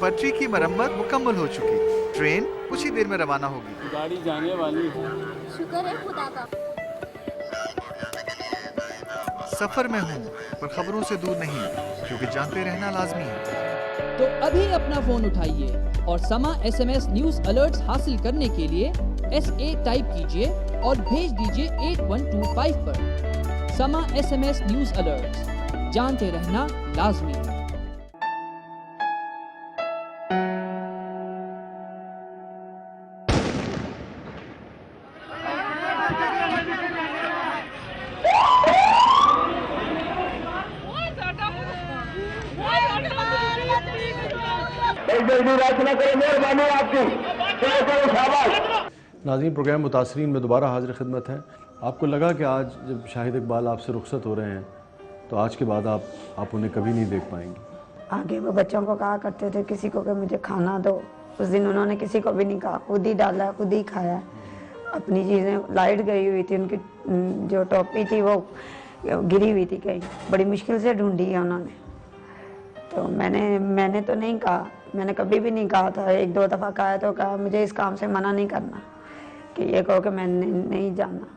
पटरी की मरम्मत मुकम्मल हो चुकी। ट्रेन कुछ ही देर में रवाना होगी। गाड़ी जाने वाली है। शुक्र है खुदा का। सफर में हूँ पर खबरों से दूर नहीं, क्योंकि जानते रहना लाजमी है। तो अभी अपना फोन उठाइए और समा SMS न्यूज अलर्ट्स हासिल करने के लिए SA टाइप कीजिए और भेज दीजिए 8125 पर। समा SMS न्यूज अलर्ट्स, जानते रहना लाजमी है। नाज़रीन, प्रोग्राम मुतासरीन में दोबारा हाजिर खिदमत है। आपको लगा कि आज जब शाहिद इकबाल आपसे रुखसत हो रहे हैं तो आज के बाद आप उन्हें कभी नहीं देख पाएंगे? आगे वो बच्चों को कहा करते थे किसी को कि मुझे खाना दो। उस दिन उन्होंने किसी को भी नहीं कहा, खुद ही डाला, खुद ही खाया। अपनी चीज़ें, लाइट गई हुई थी, उनकी जो टोपी थी वो गिरी हुई थी कहीं, बड़ी मुश्किल से ढूंढी है उन्होंने। तो मैंने तो नहीं कहा, मैंने कभी भी नहीं कहा था। एक दो दफ़ा कहा तो कहा मुझे इस काम से मना नहीं करना, कि ये कहो कि मैंने नहीं जाना,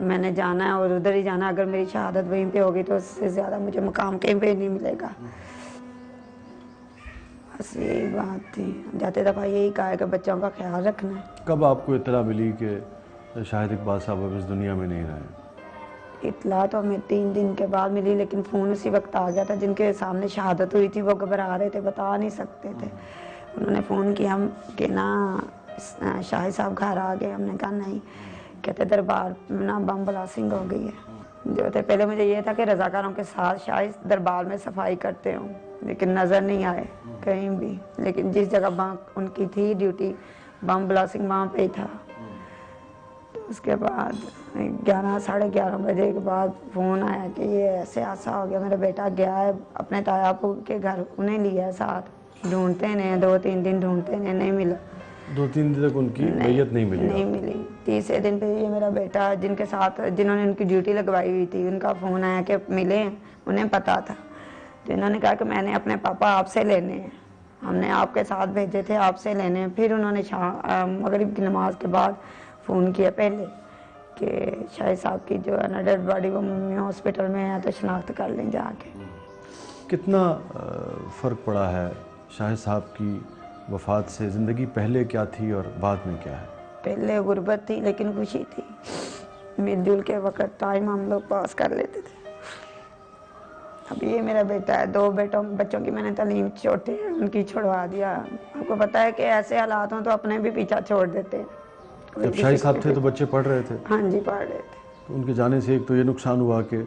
मैंने जाना है और उधर ही जाना। अगर मेरी शहादत वहीं पे होगी तो उससे ज़्यादा मुझे मुकाम कहीं पे नहीं मिलेगा। बस यही बात थी। जाते दफ़ा यही कहा है कि बच्चों का ख्याल रखना है। कब आपको इत्तला मिली कि शाहिद इकबाल साहब अब इस दुनिया में नहीं रहे? इतला तो हमें 3 दिन के बाद मिली, लेकिन फ़ोन उसी वक्त आ गया था। जिनके सामने शहादत हुई थी वो घबरा रहे थे, बता नहीं सकते थे। उन्होंने फ़ोन किया हम कि ना शाहिद साहब घर आ गए। हमने कहा नहीं, कहते दरबार ना बम ब्लास्टिंग हो गई है। जो थे पहले मुझे ये था कि रज़ाकारों के साथ शाहिद दरबार में सफाई करते हों, लेकिन नज़र नहीं आए कहीं भी। लेकिन जिस जगह वहाँ उनकी थी ड्यूटी, बम ब्लास्टिंग वहाँ पे ही था। तो उसके बाद 11 साढ़े 11 बजे के बाद फ़ोन आया कि ये ऐसे हादसा हो गया। मेरा बेटा गया है अपने तायापू के घर, उन्हें लिया है साथ। ढूंढते हैं 2-3 दिन ढूंढते हैं, नहीं मिला। 2-3 दिन तक उनकी मैयत नहीं मिली? नहीं मिली। तीसरे दिन पे ये मेरा बेटा जिनके साथ जिन्होंने उनकी ड्यूटी लगवाई हुई थी, उनका फ़ोन आया कि मिले, उन्हें पता था। तो इन्होंने कहा कि मैंने अपने पापा आपसे लेने हैं, हमने आपके साथ भेजे थे, आपसे लेने हैं। फिर उन्होंने मगरिब की नमाज के बाद फ़ोन किया पहले कि शाहिद साहब की जो है ना डेड बॉडी वो मम्मी हॉस्पिटल में है तो शनाख्त कर लें जाके। कितना फ़र्क पड़ा है शाहिद साहब की वफ़ात से? ज़िंदगी पहले क्या थी और बाद में क्या है? पहले गुर्बत थी लेकिन खुशी थी। मिलजुल के वक्त टाइम हम लोग पास कर लेते थे। अब ये मेरा बेटा है, 2 बच्चों की मैंने तालीम छोटे हैं उनकी छुड़वा दिया। आपको पता है कि ऐसे हालात हों तो अपने भी पीछा छोड़ देते हैं। जब शाहिद साहब थे तो बच्चे पढ़ रहे थे? हाँ जी, पढ़ रहे थे। तो उनके जाने से एक तो ये नुकसान हुआ कि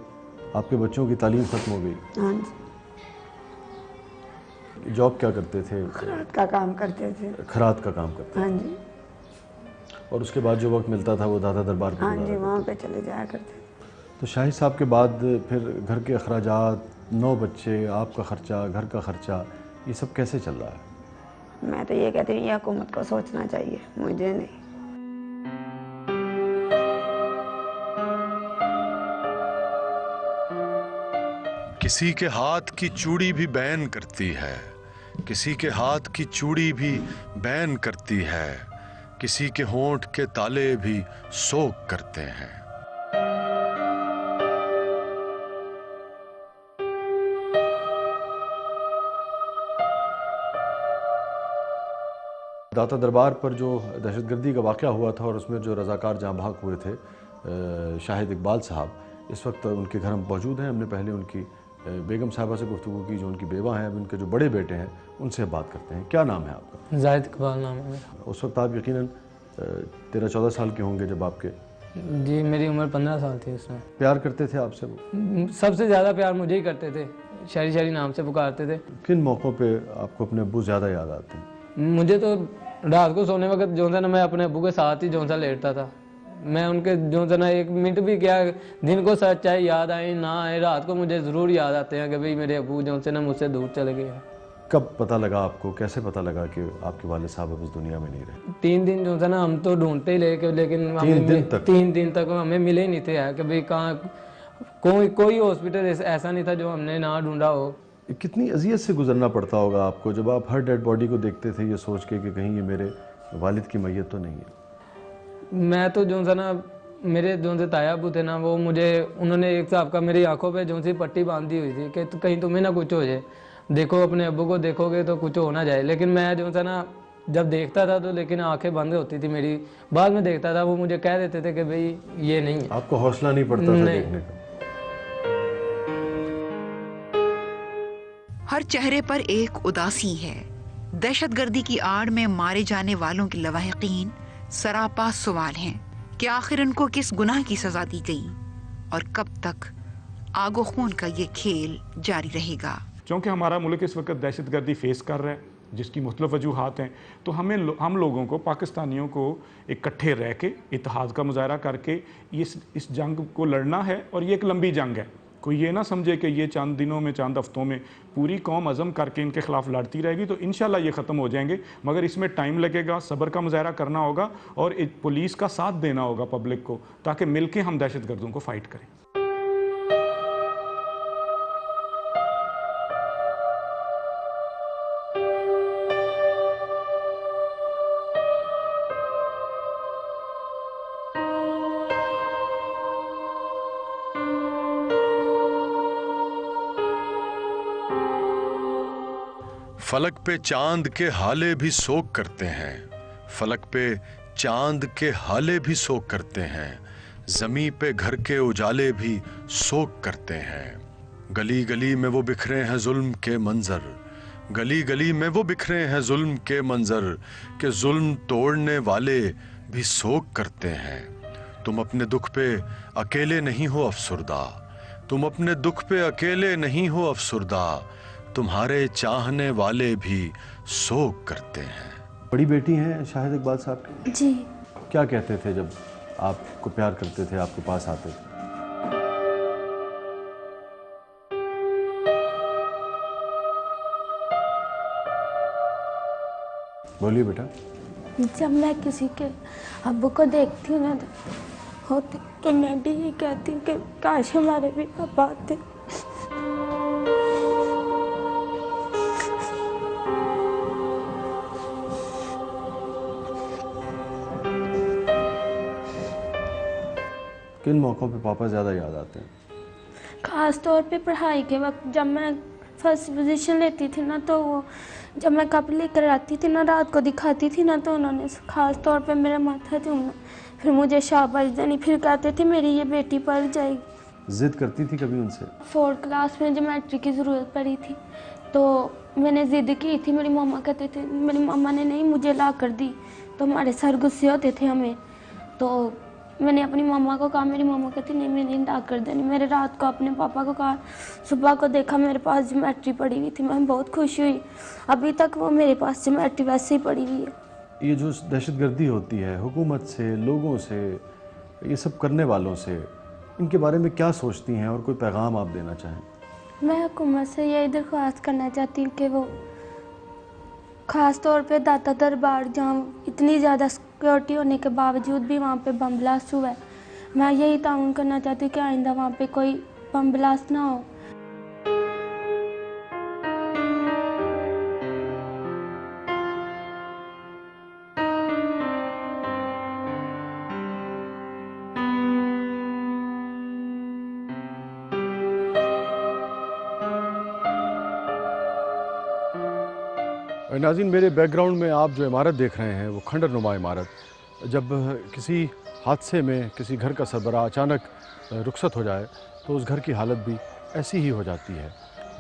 आपके बच्चों की तालीम ख़त्म हो गई। हाँ जी। जॉब क्या करते थे? खरात का काम करते थे। खरात का काम करते? हाँ जी। और उसके बाद जो वक्त मिलता था वो दादा दरबार पे? हाँ जी, वहाँ पे चले जाया करते थे। तो शाहिद साहब के बाद फिर घर के अखराजात, 9 बच्चे, आपका ख़र्चा, घर का ख़र्चा, ये सब कैसे चल रहा है? मैं तो ये कहती हूँ ये हुकूमत को सोचना चाहिए, मुझे नहीं। किसी के हाथ की चूड़ी भी बैन करती है, किसी के हाथ की चूड़ी भी बैन करती है, किसी के होंठ के ताले भी सोख करते हैं। दाता दरबार पर जो दहशतगर्दी का वाक़या हुआ था और उसमें जो रज़ाकार जहाँ भाग हुए थे शाहिद इकबाल साहब, इस वक्त उनके घर हम मौजूद हैं। हमने पहले उनकी बेगम साहिबा से गुफ्तगू की, जो उनकी बेवा हैं, अब उनके जो बड़े बेटे हैं उनसे बात करते हैं। क्या नाम है आपका? जाहिद इकबाल नाम है मेरा। उस वक्त आप यकीनन 13-14 साल के होंगे जब आपके? जी, मेरी उम्र 15 साल थी उसमें। प्यार करते थे आपसे वो? सबसे ज़्यादा प्यार मुझे ही करते थे, शरी शरी नाम से पुकारते थे। किन मौक़ों पे आपको अपने अब्बू ज़्यादा याद आते हैं? मुझे तो रात को सोने वक्त जो था ना, मैं अपने अब्बू के साथ ही जो सा लेटता था। मैं उनके जो था ना, 1 मिनट भी क्या दिन को सच चाहे याद आए ना आए, रात को मुझे ज़रूर याद आते हैं कि भाई मेरे अब्बू जो से ना मुझसे दूर चले गए हैं। कब पता लगा आपको, कैसे पता लगा कि आपके वालिद साहब अब इस दुनिया में नहीं रहे? 3 दिन जो था ना, हम तो ढूंढते ही लेके, लेकिन 3 दिन तक हमें मिले नहीं थे कि भाई कहाँ। कोई हॉस्पिटल ऐसा नहीं था जो हमने ना ढूंढा हो। कितनी अजियत से गुजरना पड़ता होगा आपको जब आप हर डेड बॉडी को देखते थे ये सोच के कि कहीं ये मेरे वालिद की मैयत तो नहीं है। मैं तो जो सा ना मेरे जो से ताया अबू थे ना, वो मुझे उन्होंने एक साहब का मेरी आंखों पे जो सी पट्टी बांधी हुई थी कि कहीं तुम्हें ना कुछ हो जाए, देखो अपने अब्बू को देखोगे तो कुछ हो ना जाए। लेकिन मैं जो सा ना जब देखता था तो लेकिन आंखें बंद होती थी मेरी, बाद में देखता था वो मुझे कह देते थे कि भाई ये नहीं है। आपको हौसला नहीं पड़ता था नहीं। देखने का? हर चेहरे पर एक उदासी है। दहशतगर्दी की आड़ में मारे जाने वालों के लवाहिकीन सरापा सवाल हैं कि आखिर उनको किस गुनाह की सजा दी गई और कब तक आगो खून का ये खेल जारी रहेगा। क्योंकि हमारा मुल्क इस वक्त दहशतगर्दी फेस कर रहा है जिसकी मुख्तलिफ वजूहात हैं, तो हम लोगों को, पाकिस्तानियों को इकट्ठे रह के इत्तेहाद का मुजाहरा करके इस जंग को लड़ना है। और ये एक लंबी जंग है। कोई ये ना समझे कि ये चंद दिनों में, चंद हफ्तों में पूरी कौम अज़म करके इनके ख़िलाफ़ लड़ती रहेगी तो इंशाल्लाह ये ख़त्म हो जाएंगे। मगर इसमें टाइम लगेगा, सब्र का मुजाहरा करना होगा और पुलिस का साथ देना होगा पब्लिक को, ताकि मिल के हम दहशतगर्दों को फ़ाइट करें। फलक पे चांद के हाले भी सोख करते हैं, फलक पे चांद के हाले भी सोख करते हैं, जमी पे घर के उजाले भी सोख करते हैं। गली गली में वो बिखरे हैं जुल्म के मंजर, गली गली में वो बिखरे हैं जुल्म के मंजर, के जुल्म तोड़ने वाले भी सोख करते हैं। तुम अपने दुख पे अकेले नहीं हो अफसुरदा, तुम अपने दुख पे अकेले नहीं हो अफसुरदा, तुम्हारे चाहने वाले भी सोख करते हैं। बड़ी बेटी हैं शाहिद इकबाल साहब की? जी। क्या कहते थे जब आपको प्यार करते थे, आपके पास आते थे? बोलिए बेटा। जब मैं किसी के अब्बू को देखती हूँ ना होते तो मैं भी ये कहती हूँ कि काश हमारे भी पापा आते। किन मौक़ों पे पापा ज़्यादा याद आते हैं? ख़ास तौर पे पढ़ाई के वक्त जब मैं फर्स्ट पोजीशन लेती थी ना, तो वो जब मैं कप लेकर आती थी ना, रात को दिखाती थी ना, तो उन्होंने ख़ास तौर पे मेरा माथा चूमना, फिर मुझे शाबाश देनी, फिर कहते थे मेरी ये बेटी पढ़ जाएगी। ज़िद करती थी कभी उनसे? 4th क्लास में ज्योमेट्री की ज़रूरत पड़ी थी तो मैंने ज़िद की थी। मेरी मामा कहते थे, मेरी मामा ने नहीं मुझे ला कर दी, तो हमारे सर गुस्से होते थे हमें। तो मैंने अपनी मामा को कहा, मेरी मामा कहती नहीं मैं नहीं ला कर देनी। मेरे रात को अपने पापा को कहा, सुबह को देखा मेरे पास ज्योमेट्री पड़ी हुई थी, मैं बहुत खुश हुई। अभी तक वो मेरे पास ज्योमेट्री वैसे ही पड़ी हुई है। ये जो दहशतगर्दी होती है हुकूमत से, लोगों से, ये सब करने वालों से, इनके बारे में क्या सोचती हैं और कोई पैगाम आप देना चाहें? मैं हुकूमत से यही दरख्वास्त करना चाहती हूँ कि वो ख़ास तौर पे दाता दरबार, जहाँ इतनी ज़्यादा सिक्योरिटी होने के बावजूद भी वहाँ पे बम ब्लास्ट हुआ है, मैं यही ताउन करना चाहती हूँ कि आइंदा वहाँ पे कोई बम ब्लास्ट ना हो। नाज़रीन, मेरे बैकग्राउंड में आप जो इमारत देख रहे हैं वो खंडर नुमा इमारत, जब किसी हादसे में किसी घर का सरबराह अचानक रुखसत हो जाए तो उस घर की हालत भी ऐसी ही हो जाती है।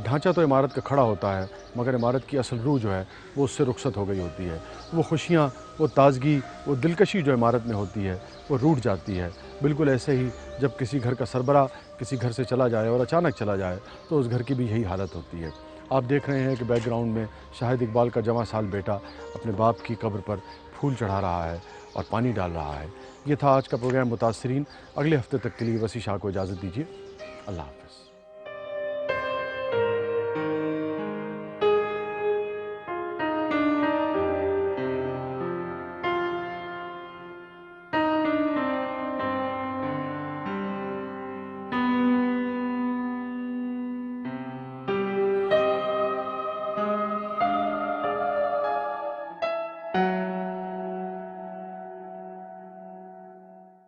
ढांचा तो इमारत का खड़ा होता है मगर इमारत की असल रूह जो है वो उससे रुखसत हो गई होती है। वो खुशियाँ, वो ताजगी, वो दिलकशी जो इमारत में होती है वो रूठ जाती है। बिल्कुल ऐसे ही जब किसी घर का सरबराह किसी घर से चला जाए और अचानक चला जाए तो उस घर की भी यही हालत होती है। आप देख रहे हैं कि बैकग्राउंड में शाहिद इकबाल का जवां साल बेटा अपने बाप की कब्र पर फूल चढ़ा रहा है और पानी डाल रहा है। ये था आज का प्रोग्राम मुतासरीन। अगले हफ्ते तक के लिए वसी शाह को इजाज़त दीजिए। अल्लाह हाफ़िज़।